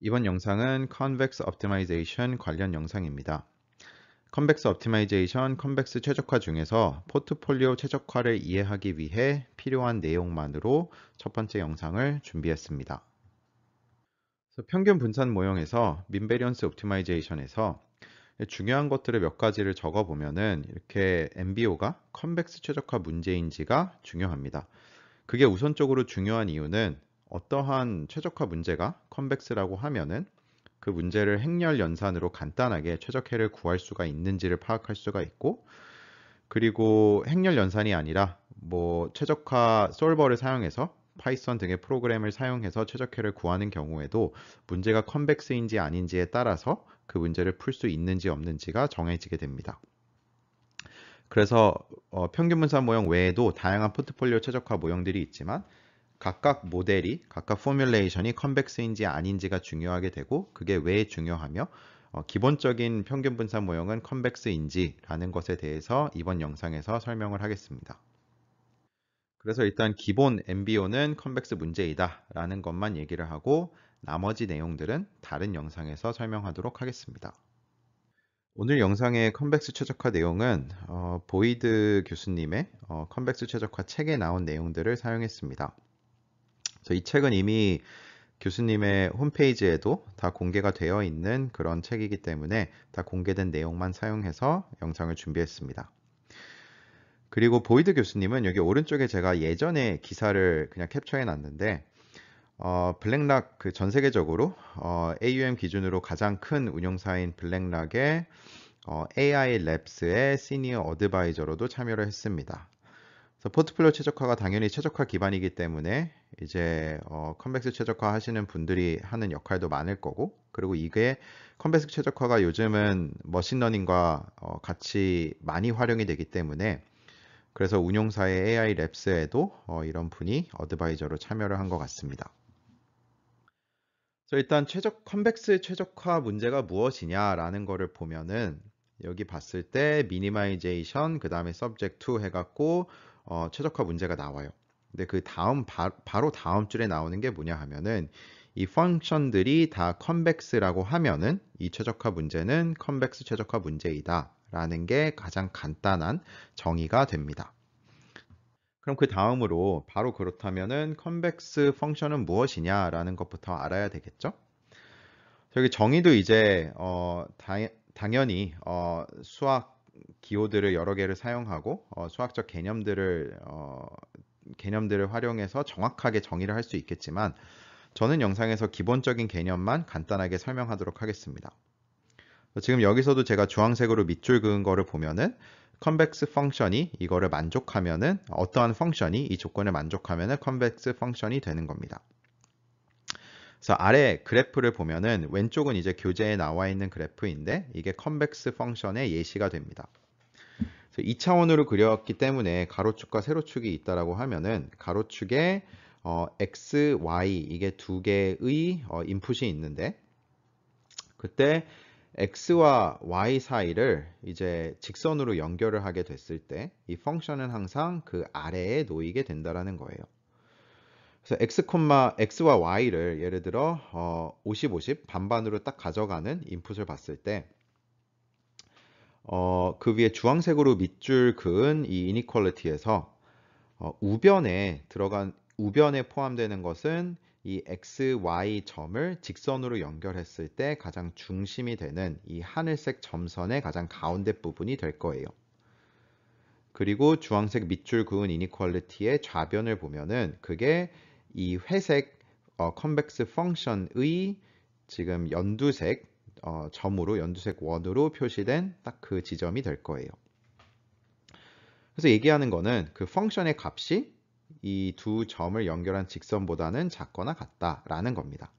이번 영상은 Convex Optimization 관련 영상입니다. Convex Optimization, 컨벡스 최적화 중에서 포트폴리오 최적화를 이해하기 위해 필요한 내용만으로 첫 번째 영상을 준비했습니다. 그래서 평균 분산 모형에서 민베리언스 옵티마이제이션에서 중요한 것들을 몇 가지를 적어 보면은 이렇게 MBO가 컨벡스 최적화 문제인지가 중요합니다. 그게 우선적으로 중요한 이유는 어떠한 최적화 문제가 컨벡스라고 하면은 그 문제를 행렬 연산으로 간단하게 최적해를 구할 수가 있는지를 파악할 수가 있고, 그리고 행렬 연산이 아니라 뭐 최적화 솔버를 사용해서 파이썬 등의 프로그램을 사용해서 최적해를 구하는 경우에도 문제가 컨벡스인지 아닌지에 따라서 그 문제를 풀 수 있는지 없는지가 정해지게 됩니다. 그래서 평균 분산 모형 외에도 다양한 포트폴리오 최적화 모형들이 있지만 각각 모델이, 각각 포뮬레이션이 컨벡스인지 아닌지가 중요하게 되고, 그게 왜 중요하며 기본적인 평균 분산 모형은 컨벡스인지라는 것에 대해서 이번 영상에서 설명을 하겠습니다. 그래서 일단 기본 MBO는 컨벡스 문제이다 라는 것만 얘기를 하고, 나머지 내용들은 다른 영상에서 설명하도록 하겠습니다. 오늘 영상의 컨벡스 최적화 내용은 보이드 교수님의 컨벡스 최적화 책에 나온 내용들을 사용했습니다. 그래서 이 책은 이미 교수님의 홈페이지에도 다 공개가 되어 있는 그런 책이기 때문에 다 공개된 내용만 사용해서 영상을 준비했습니다. 그리고 보이드 교수님은 여기 오른쪽에 제가 예전에 기사를 그냥 캡처해 놨는데, 블랙락 그 전 세계적으로 AUM 기준으로 가장 큰 운용사인 블랙락의 AI 랩스의 시니어 어드바이저로도 참여를 했습니다. 그래서 포트폴리오 최적화가 당연히 최적화 기반이기 때문에 이제 컨벡스 최적화 하시는 분들이 하는 역할도 많을 거고, 그리고 이게 컨벡스 최적화가 요즘은 머신러닝과 같이 많이 활용이 되기 때문에, 그래서 운용사의 AI 랩스에도 이런 분이 어드바이저로 참여를 한 것 같습니다. 그래서 일단 컨벡스 최적화 문제가 무엇이냐라는 거를 보면은 여기 봤을 때 미니마이제이션, 그 다음에 subject to 해갖고 최적화 문제가 나와요. 근데 그 다음 바로 다음 줄에 나오는 게 뭐냐 하면은 이 펑션들이 다 컨벡스라고 하면은 이 최적화 문제는 컨벡스 최적화 문제이다 라는 게 가장 간단한 정의가 됩니다. 그럼 그 다음으로 바로 그렇다면은 컨벡스 펑션은 무엇이냐라는 것부터 알아야 되겠죠? 저기 정의도 이제 당연히 수학 기호들을 여러 개를 사용하고 수학적 개념들을 활용해서 정확하게 정의를 할 수 있겠지만, 저는 영상에서 기본적인 개념만 간단하게 설명하도록 하겠습니다. 지금 여기서도 제가 주황색으로 밑줄 그은 거를 보면은 컨벡스 펑션이 이거를 만족하면은, 어떠한 펑션이 이 조건을 만족하면은 컨벡스 펑션이 되는 겁니다. 그래서 아래 그래프를 보면은 왼쪽은 이제 교재에 나와 있는 그래프인데, 이게 컨벡스 펑션의 예시가 됩니다. 그래서 2차원으로 그렸기 때문에 가로축과 세로축이 있다라고 하면은 가로축에 x, y 이게 두 개의 인풋이 있는데, 그때 x와 y 사이를 이제 직선으로 연결을 하게 됐을 때 이 펑션은 항상 그 아래에 놓이게 된다라는 거예요. 그래서 x와 y를 예를 들어 50, 50 반반으로 딱 가져가는 인풋을 봤을 때 그 위에 주황색으로 밑줄 그은 이 이니퀄리티에서 우변에 포함되는 것은 이 x, y 점을 직선으로 연결했을 때 가장 중심이 되는 이 하늘색 점선의 가장 가운데 부분이 될 거예요. 그리고 주황색 밑줄 그은 이니퀄리티의 좌변을 보면은 그게 이 회색 컨벡스 펑션의 지금 연두색 점으로, 연두색 원으로 표시된 딱 그 지점이 될 거예요. 그래서 얘기하는 거는 그 펑션의 값이 이 두 점을 연결한 직선보다는 작거나 같다라는 겁니다.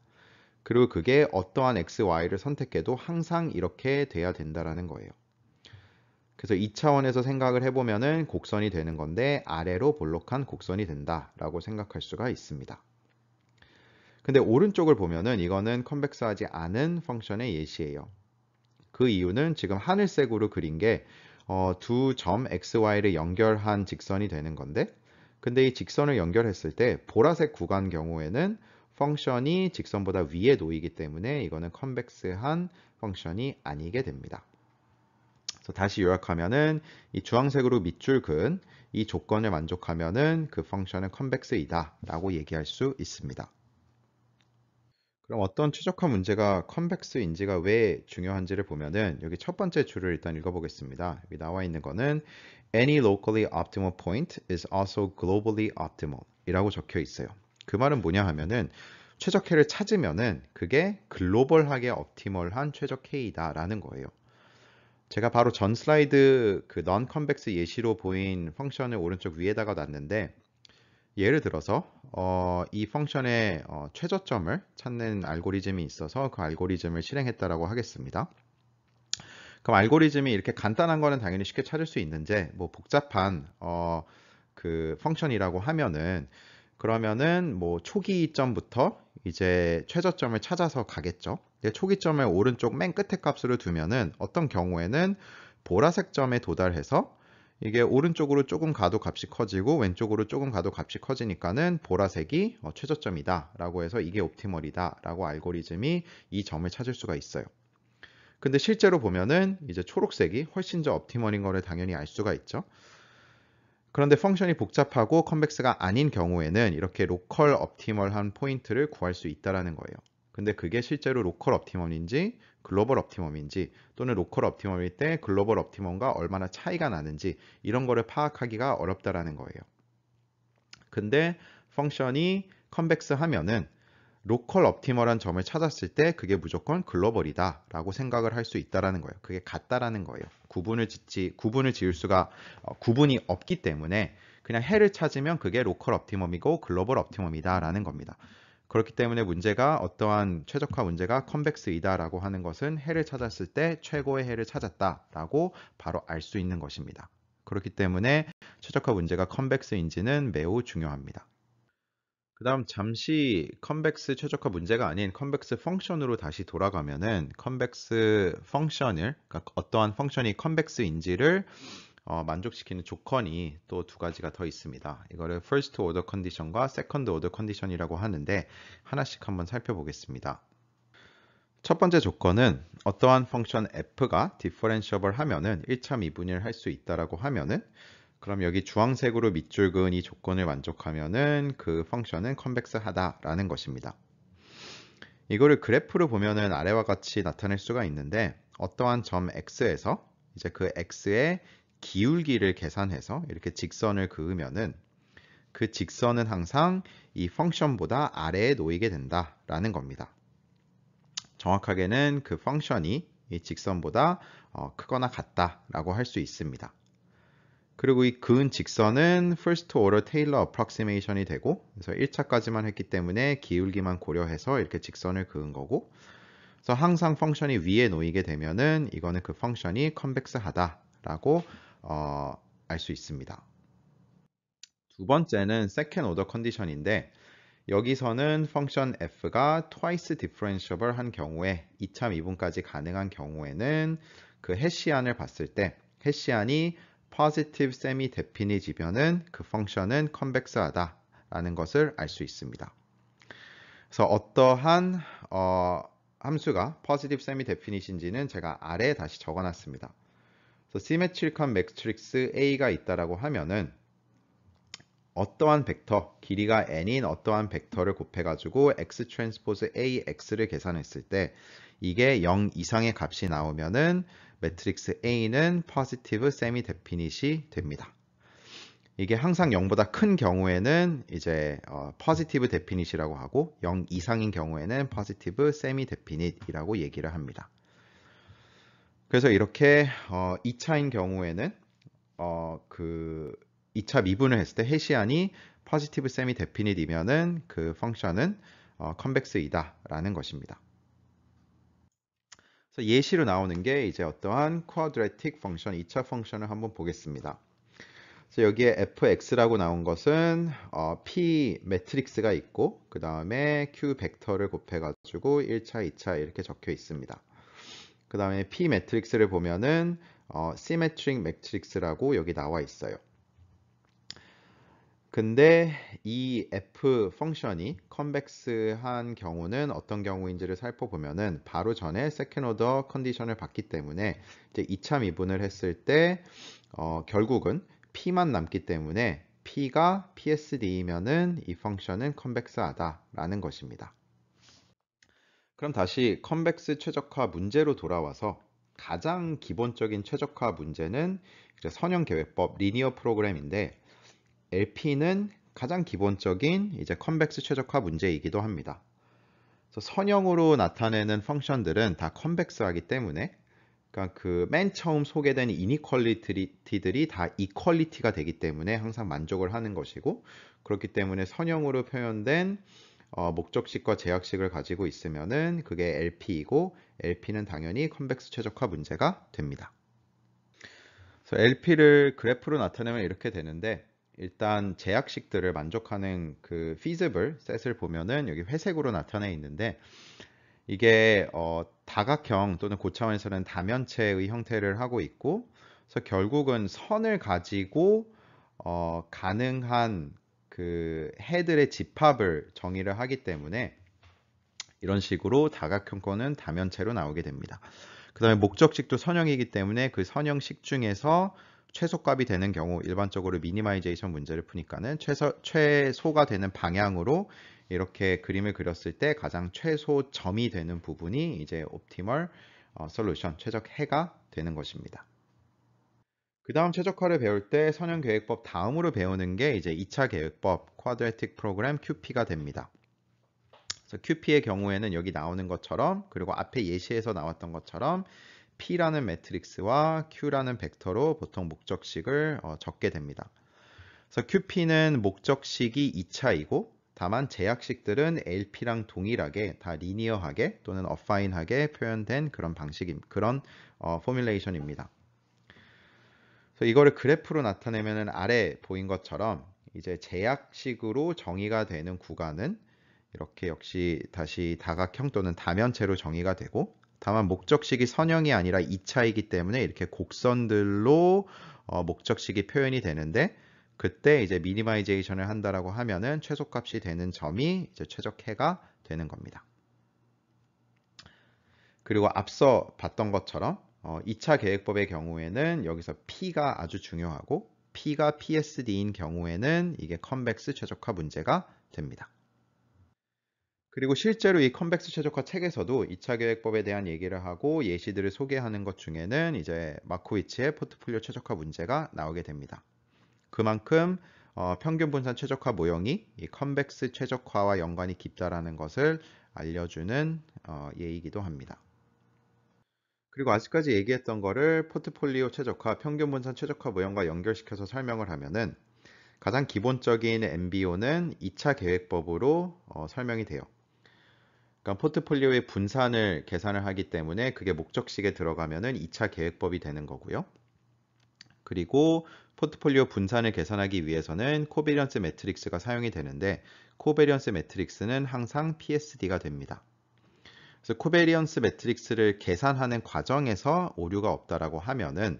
그리고 그게 어떠한 x, y를 선택해도 항상 이렇게 돼야 된다라는 거예요. 그래서 2차원에서 생각을 해보면은 곡선이 되는 건데 아래로 볼록한 곡선이 된다라고 생각할 수가 있습니다. 근데 오른쪽을 보면은 이거는 컨벡스하지 않은 펑션의 예시예요. 그 이유는 지금 하늘색으로 그린 게 두 점 XY를 연결한 직선이 되는 건데, 근데 이 직선을 연결했을 때 보라색 구간 경우에는 펑션이 직선보다 위에 놓이기 때문에 이거는 컨벡스한 펑션이 아니게 됩니다. 그래서 다시 요약하면은 이 주황색으로 밑줄 그은 이 조건을 만족하면은 그 펑션은 컨벡스이다 라고 얘기할 수 있습니다. 그럼 어떤 최적화 문제가 컨벡스인지가 왜 중요한지를 보면은 여기 첫 번째 줄을 일단 읽어보겠습니다. 여기 나와 있는 거는 Any locally optimal point is also globally optimal 이라고 적혀 있어요. 그 말은 뭐냐 하면은 최적해를 찾으면은 그게 글로벌하게 옵티멀한 최적해이다 라는 거예요. 제가 바로 전 슬라이드 그 non-convex 예시로 보인 펑션을 오른쪽 위에다가 놨는데 예를 들어서 이 펑션의 최저점을 찾는 알고리즘이 있어서 그 알고리즘을 실행했다라고 하겠습니다. 그럼 알고리즘이 이렇게 간단한 거는 당연히 쉽게 찾을 수 있는데 뭐 복잡한 그 펑션이라고 하면은 그러면은 뭐 초기점부터 이제 최저점을 찾아서 가겠죠. 초기점을 오른쪽 맨 끝에 값으로 두면은 어떤 경우에는 보라색 점에 도달해서 이게 오른쪽으로 조금 가도 값이 커지고 왼쪽으로 조금 가도 값이 커지니까는 보라색이 최저점이다 라고 해서 이게 옵티멀이다 라고 알고리즘이 이 점을 찾을 수가 있어요. 근데 실제로 보면은 이제 초록색이 훨씬 더 옵티멀인 거를 당연히 알 수가 있죠. 그런데 펑션이 복잡하고 컨벡스가 아닌 경우에는 이렇게 로컬 옵티멀한 포인트를 구할 수 있다라는 거예요. 근데 그게 실제로 로컬 옵티멈인지 글로벌 옵티멈인지 또는 로컬 옵티멈일 때 글로벌 옵티멈과 얼마나 차이가 나는지 이런 거를 파악하기가 어렵다라는 거예요. 근데 펑션이 컨벡스 하면은 로컬 옵티멀한 점을 찾았을 때 그게 무조건 글로벌이다 라고 생각을 할 수 있다라는 거예요. 그게 같다라는 거예요. 구분을 지을 수가 구분이 없기 때문에 그냥 해를 찾으면 그게 로컬 옵티멈이고 글로벌 옵티멈이다 라는 겁니다. 그렇기 때문에 문제가 어떠한 최적화 문제가 컨벡스이다 라고 하는 것은 해를 찾았을 때 최고의 해를 찾았다 라고 바로 알 수 있는 것입니다. 그렇기 때문에 최적화 문제가 컨벡스인지는 매우 중요합니다. 그 다음 잠시 컨벡스 최적화 문제가 아닌 컨벡스 펑션으로 다시 돌아가면은 컨벡스 펑션을 그러니까 어떠한 펑션이 컨벡스인지를 만족시키는 조건이 또 두 가지가 더 있습니다. 이거를 first order condition과 second order condition이라고 하는데 하나씩 한번 살펴보겠습니다. 첫 번째 조건은 어떠한 펑션 f가 디퍼런시able 하면은 1차 미분을 할 수 있다라고 하면은 그럼 여기 주황색으로 밑줄 그은 이 조건을 만족하면은 그 펑션은 컨벡스하다라는 것입니다. 이거를 그래프로 보면은 아래와 같이 나타낼 수가 있는데 어떠한 점 x에서 이제 그 x의 기울기를 계산해서 이렇게 직선을 그으면은 그 직선은 항상 이 펑션보다 아래에 놓이게 된다라는 겁니다. 정확하게는 그 펑션이 이 직선보다 크거나 같다라고 할 수 있습니다. 그리고 이 그은 직선은 first order Taylor approximation이 되고 그래서 1차까지만 했기 때문에 기울기만 고려해서 이렇게 직선을 그은 거고 그래서 항상 펑션이 위에 놓이게 되면은 이거는 그 펑션이 컨벡스하다라고 알 수 있습니다. 두 번째는 second order condition인데 여기서는 펑션 f가 twice differentiable 한 경우에 2차 미분까지 가능한 경우에는 그 해시안을 봤을 때 해시안이 positive semi definite이면은 그 펑션은 컨벡스하다 라는 것을 알 수 있습니다. 그래서 어떠한 함수가 positive semi definite인지는 제가 아래에 다시 적어놨습니다. 그래서 시메트릭한 매트릭스 A가 있다라고 하면은 어떠한 벡터, 길이가 n인 어떠한 벡터를 곱해가지고 x 트랜스포즈 AX를 계산했을 때 이게 0 이상의 값이 나오면은 매트릭스 A는 positive semi definite이 됩니다. 이게 항상 0보다 큰 경우에는 이제 positive definite이라고 하고 0 이상인 경우에는 positive semi definite이라고 얘기를 합니다. 그래서 이렇게 2차인 경우에는 그 2차 미분을 했을 때 해시안이 positive semi definite이면은 그 펑션은 컨벡스이다 라는 것입니다. 그래서 예시로 나오는 게 이제 어떠한 quadratic 펑션, 2차 펑션을 한번 보겠습니다. 그래서 여기에 fx라고 나온 것은 p 매트릭스가 있고 그 다음에 q 벡터를 곱해가지고 1차, 2차 이렇게 적혀 있습니다. 그 다음에 p 매트릭스를 보면은 symmetric 매트릭스라고 여기 나와 있어요. 근데 이 f 펑션이 컨벡스한 경우는 어떤 경우인지를 살펴보면은 바로 전에 세컨 오더 컨디션을 봤기 때문에 이제 2차 미분을 했을 때 결국은 p만 남기 때문에 p가 PSD이면은 이 펑션은 컨벡스하다라는 것입니다. 그럼 다시 컨벡스 최적화 문제로 돌아와서 가장 기본적인 최적화 문제는 이제 선형 계획법 리니어 프로그램인데 LP는 가장 기본적인 이제 컨벡스 최적화 문제이기도 합니다. 그래서 선형으로 나타내는 펑션들은 다 컨벡스하기 때문에 그러니까 그 맨 처음 소개된 이니퀄리티들이 다 이퀄리티가 되기 때문에 항상 만족을 하는 것이고 그렇기 때문에 선형으로 표현된 목적식과 제약식을 가지고 있으면은 그게 LP이고 LP는 당연히 컨벡스 최적화 문제가 됩니다. 그래서 LP를 그래프로 나타내면 이렇게 되는데 일단 제약식들을 만족하는 그 feasible set을 보면은 여기 회색으로 나타내 있는데 이게 다각형 또는 고차원에서는 다면체의 형태를 하고 있고 그래서 결국은 선을 가지고 가능한 그 해들의 집합을 정의를 하기 때문에 이런 식으로 다각형 거는 다면체로 나오게 됩니다. 그 다음에 목적식도 선형이기 때문에 그 선형식 중에서 최소값이 되는 경우 일반적으로 미니마이제이션 문제를 푸니까는 최소가 되는 방향으로 이렇게 그림을 그렸을 때 가장 최소점이 되는 부분이 이제 옵티멀 솔루션 최적해가 되는 것입니다. 그 다음 최적화를 배울 때 선형 계획법 다음으로 배우는 게 이제 2차 계획법 쿼드래틱 프로그램 QP가 됩니다. 그래서 QP의 경우에는 여기 나오는 것처럼 그리고 앞에 예시에서 나왔던 것처럼 P라는 매트릭스와 Q라는 벡터로 보통 목적식을 적게 됩니다. 그래서 QP는 목적식이 2차이고 다만 제약식들은 LP랑 동일하게 다 리니어하게 또는 어파인하게 표현된 그런 그런 포뮬레이션입니다. 그래서 이거를 그래프로 나타내면은 아래 보인 것처럼 이제 제약식으로 정의가 되는 구간은 이렇게 역시 다시 다각형 또는 다면체로 정의가 되고 다만 목적식이 선형이 아니라 2차이기 때문에 이렇게 곡선들로 목적식이 표현이 되는데 그때 이제 미니마이제이션을 한다라고 하면은 최소값이 되는 점이 이제 최적해가 되는 겁니다. 그리고 앞서 봤던 것처럼 2차 계획법의 경우에는 여기서 P가 아주 중요하고 P가 PSD인 경우에는 이게 컨벡스 최적화 문제가 됩니다. 그리고 실제로 이 컨벡스 최적화 책에서도 2차 계획법에 대한 얘기를 하고 예시들을 소개하는 것 중에는 이제 마코위츠의 포트폴리오 최적화 문제가 나오게 됩니다. 그만큼 평균 분산 최적화 모형이 이 컨벡스 최적화와 연관이 깊다라는 것을 알려주는 예이기도 합니다. 그리고 아직까지 얘기했던 거를 포트폴리오 최적화, 평균 분산 최적화 모형과 연결시켜서 설명을 하면은 가장 기본적인 MBO는 2차 계획법으로 설명이 돼요. 그러니까 포트폴리오의 분산을 계산을 하기 때문에 그게 목적식에 들어가면은 2차 계획법이 되는 거고요. 그리고 포트폴리오 분산을 계산하기 위해서는 코베리언스 매트릭스가 사용이 되는데 코베리언스 매트릭스는 항상 PSD가 됩니다. 그래서 코베리언스 매트릭스를 계산하는 과정에서 오류가 없다라고 하면은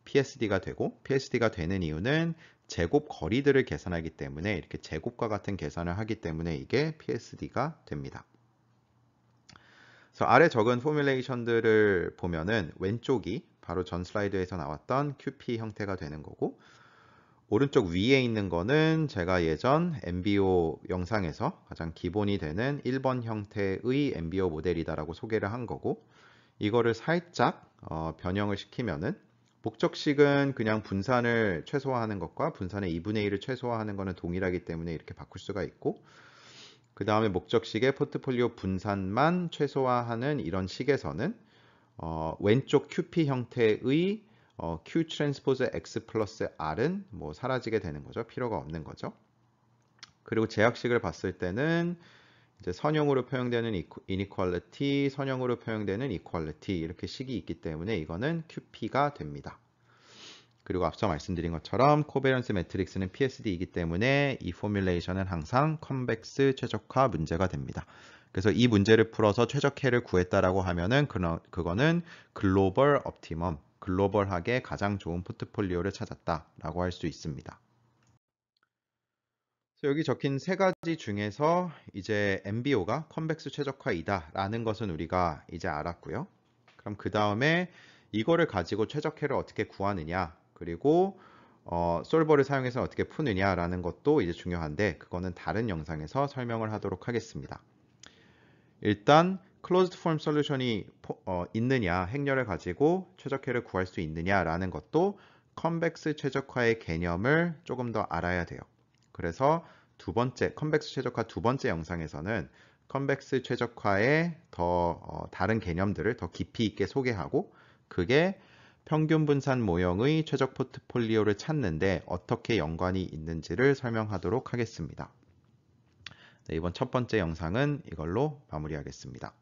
PSD가 되고 PSD가 되는 이유는 제곱 거리들을 계산하기 때문에 이렇게 제곱과 같은 계산을 하기 때문에 이게 PSD가 됩니다. 그래서 아래 적은 포뮬레이션들을 보면은 왼쪽이 바로 전 슬라이드에서 나왔던 QP 형태가 되는 거고 오른쪽 위에 있는 거는 제가 예전 MBO 영상에서 가장 기본이 되는 1번 형태의 MBO 모델이다라고 소개를 한 거고 이거를 살짝 변형을 시키면은 목적식은 그냥 분산을 최소화하는 것과 분산의 2분의 1을 최소화하는 것은 동일하기 때문에 이렇게 바꿀 수가 있고 그 다음에 목적식의 포트폴리오 분산만 최소화하는 이런 식에서는 왼쪽 QP 형태의 Q 트랜스포즈 X 플러스 R은 뭐 사라지게 되는 거죠. 필요가 없는 거죠. 그리고 제약식을 봤을 때는 이제 선형으로 표현되는 inequality, 선형으로 표현되는 equality 이렇게 식이 있기 때문에 이거는 QP가 됩니다. 그리고 앞서 말씀드린 것처럼 코베런스 매트릭스는 PSD이기 때문에 이 포뮬레이션은 항상 컨벡스 최적화 문제가 됩니다. 그래서 이 문제를 풀어서 최적해를 구했다라고 하면은 그거는 글로벌 옵티멈, 글로벌하게 가장 좋은 포트폴리오를 찾았다라고 할 수 있습니다. 그래서 여기 적힌 세 가지 중에서 이제 MBO가 컨벡스 최적화이다 라는 것은 우리가 이제 알았고요. 그럼 그 다음에 이거를 가지고 최적화를 어떻게 구하느냐, 그리고 솔버를 사용해서 어떻게 푸느냐 라는 것도 이제 중요한데, 그거는 다른 영상에서 설명을 하도록 하겠습니다. 일단 closed form 솔루션이 있느냐, 행렬을 가지고 최적화를 구할 수 있느냐 라는 것도 컨벡스 최적화의 개념을 조금 더 알아야 돼요. 그래서 컨벡스 최적화 두 번째 영상에서는 컨벡스 최적화의 더 다른 개념들을 더 깊이 있게 소개하고, 그게 평균 분산 모형의 최적 포트폴리오를 찾는데 어떻게 연관이 있는지를 설명하도록 하겠습니다. 네, 이번 첫 번째 영상은 이걸로 마무리하겠습니다.